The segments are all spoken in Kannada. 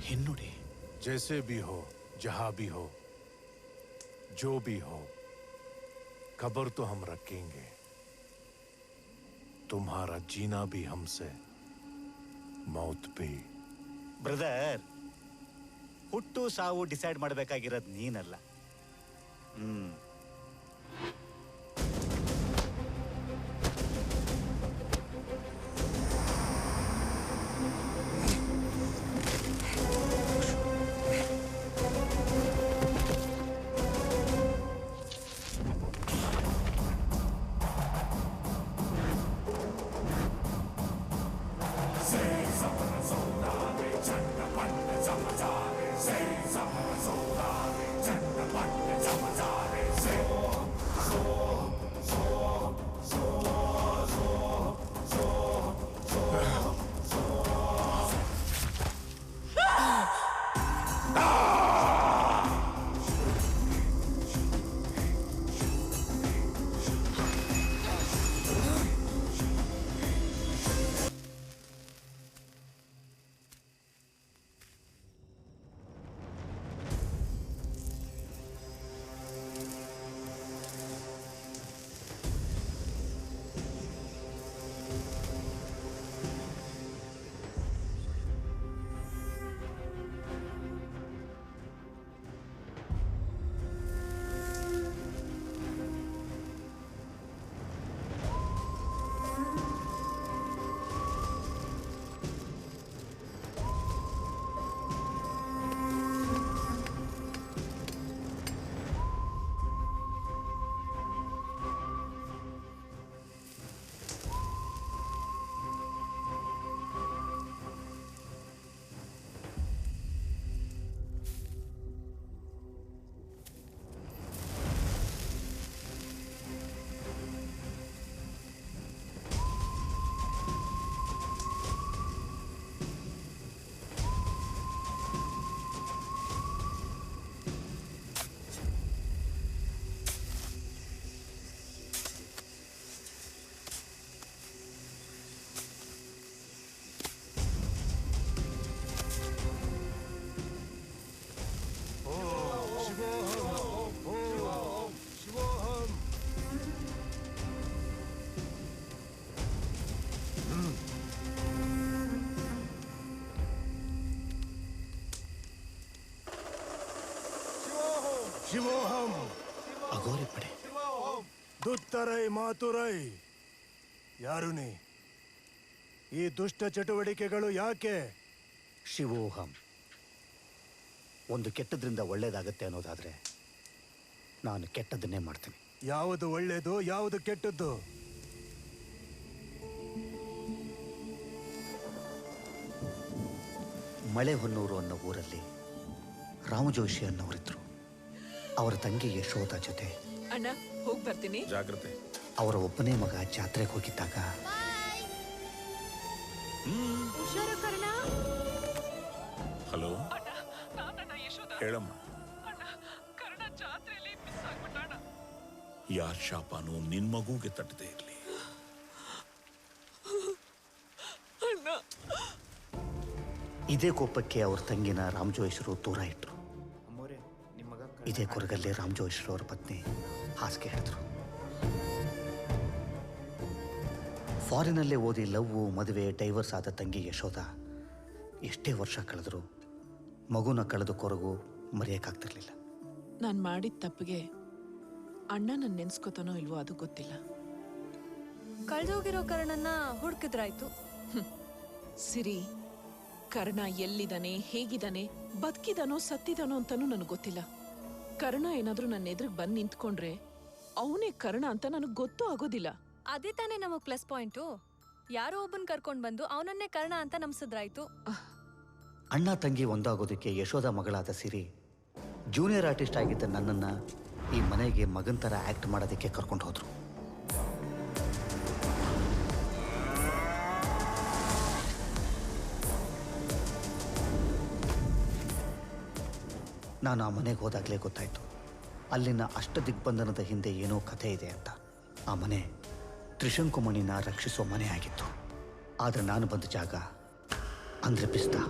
ಹೆಣ್ಣುಡಿ जैसे भी हो, जहां भी हो, जो भी हो, खबर तो हम रखेंगे। तुम्हारा जीना भी हमसे, मौत भी। ಬ್ರದರ್, ಹುಟ್ಟು ಸಾವು ಡಿಸೈಡ್ ಮಾಡಬೇಕಾಗಿರೋದು ನೀನಲ್ಲ. ಶಿವೋಹಂ ಅಗೋರಿ ಪಡೆ ದುತ್ತರೈ ಮಾತುರೈ. ಯಾರು ನೀ? ಈ ದುಷ್ಟ ಚಟುವಟಿಕೆಗಳು ಯಾಕೆ? ಶಿವೋಹಂ. ಒಂದು ಕೆಟ್ಟದ್ರಿಂದ ಒಳ್ಳೇದಾಗತ್ತೆ ಅನ್ನೋದಾದ್ರೆ ನಾನು ಕೆಟ್ಟದನ್ನೇ ಮಾಡ್ತೀನಿ. ಯಾವುದು ಒಳ್ಳೇದು, ಯಾವುದು ಕೆಟ್ಟದ್ದು? ಮಳೆಹೊನ್ನೂರು ಅನ್ನೋ ಊರಲ್ಲಿ ರಾಮಜೋಶಿ ಅನ್ನೋರಿದ್ರು. ಅವರ ತಂಗಿ ಯಶೋಧ ಜೊತೆ ಅಣ್ಣ ಹೋಗಿ ಬರ್ತೀನಿ. ಜಾಗ್ರತೆ. ಅವರ ಒಬ್ಬನೇ ಮಗ ಜಾತ್ರೆಗೆ ಹೋಗಿದ್ದಾಗ ಹಲೋ ಹೇಳಮ್ಮ. ಯಾರ ಶಾಪನೂ ನಿನ್ ಮಗುಗೆ ತಟ್ಟದೇ ಇರ್ಲಿ. ಇದೇ ಕೋಪಕ್ಕೆ ಅವ್ರ ತಂಗಿನ ರಾಮಜೋಯಿಸರು ದೂರ ಇಟ್ರು. ಇದೇ ಕೊರಗಲ್ಲೇ ರಾಮಜೋಯಿಸರು ಅವರ ಪತ್ನಿ ಹಾಸಿಗೆ ಹಿಡಿದ್ರು. ಫಾರಿನಲ್ಲೇ ಓದಿ ಲವ್, ಮದುವೆ, ಡೈವರ್ಸ್ ಆದ ತಂಗಿ ಯಶೋಧ ಎಷ್ಟೇ ವರ್ಷ ಕಳೆದ್ರು ಮಗುನ ಕಳೆದು ಕೊರಗು ಮರೆಯಕ್ಕಾಗ್ತಿರ್ಲಿಲ್ಲ. ನಾನು ಮಾಡಿದ ತಪ್ಪಿಗೆ ಅಣ್ಣ ನನ್ನ ನೆನ್ಸ್ಕೊತಾನೋ ಇಲ್ವೋ ಅದು ಗೊತ್ತಿಲ್ಲ. ಕಳ್ದೋಗಿರೋ ಕರ್ಣನ್ನ ಹುಡುಕಿದ್ರಾಯ್ತು. ಸಿರಿ, ಕರ್ಣ ಎಲ್ಲಿದ್ದಾನೆ, ಹೇಗಿದ್ದಾನೆ, ಬದುಕಿದಾನೋ ಸತ್ತಿದಾನೋ ಅಂತಾನೂ ನನಗೆ ಗೊತ್ತಿಲ್ಲ. ಕರ್ಣ ಏನಾದ್ರೂ ನನ್ನ ಎದುರಿಗೆ ಬಂದು ನಿಂತ್ಕೊಂಡ್ರೆ ಅವನೇ ಕರ್ಣ ಅಂತ ನನಗೆ ಗೊತ್ತೂ ಆಗೋದಿಲ್ಲ. ಅದೇ ತಾನೇ ನಮಗ್ ಪ್ಲಸ್ ಪಾಯಿಂಟು. ಯಾರೋ ಒಬ್ಬನ್ ಕರ್ಕೊಂಡ್ ಬಂದು ಅವನನ್ನೇ ಕರ್ಣ ಅಂತ ನಂಬಿಸಿದ್ರಾಯ್ತು. ಅಣ್ಣ ತಂಗಿ ಒಂದಾಗೋದಕ್ಕೆ ಯಶೋಧ ಮಗಳಾದ ಸಿರಿ ಜೂನಿಯರ್ ಆರ್ಟಿಸ್ಟ್ ಆಗಿದ್ದ ನನ್ನನ್ನು ಈ ಮನೆಗೆ ಮಗನ ಥರ ಆ್ಯಕ್ಟ್ ಮಾಡೋದಕ್ಕೆ ಕರ್ಕೊಂಡು ಹೋದರು. ನಾನು ಆ ಮನೆಗೆ ಹೋದಾಗಲೇ ಗೊತ್ತಾಯಿತು ಅಲ್ಲಿನ ಅಷ್ಟ ದಿಗ್ಬಂಧನದ ಹಿಂದೆ ಏನೋ ಕಥೆ ಇದೆ ಅಂತ. ಆ ಮನೆ ತ್ರಿಶಂಕುಮಣಿನ ರಕ್ಷಿಸೋ ಮನೆ ಆಗಿತ್ತು. ಆದರೆ ನಾನು ಬಂದ ಜಾಗ ಅಂದರೆ ಪಿಸ್ತಾ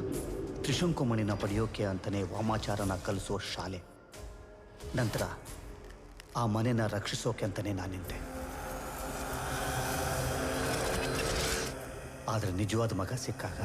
ತ್ರಿಶಂಕುಮಣಿನ ಪಡೆಯೋಕೆ ಅಂತಲೇ ವಾಮಾಚಾರನ ಕಲಿಸೋ ಶಾಲೆ. ನಂತರ ಆ ಮನೆನ ರಕ್ಷಿಸೋಕೆ ಅಂತಲೇ ನಾನು ನಿಂತೆ. ಆದರೆ ನಿಜವಾದ ಮಗ ಸಿಕ್ಕಾಗ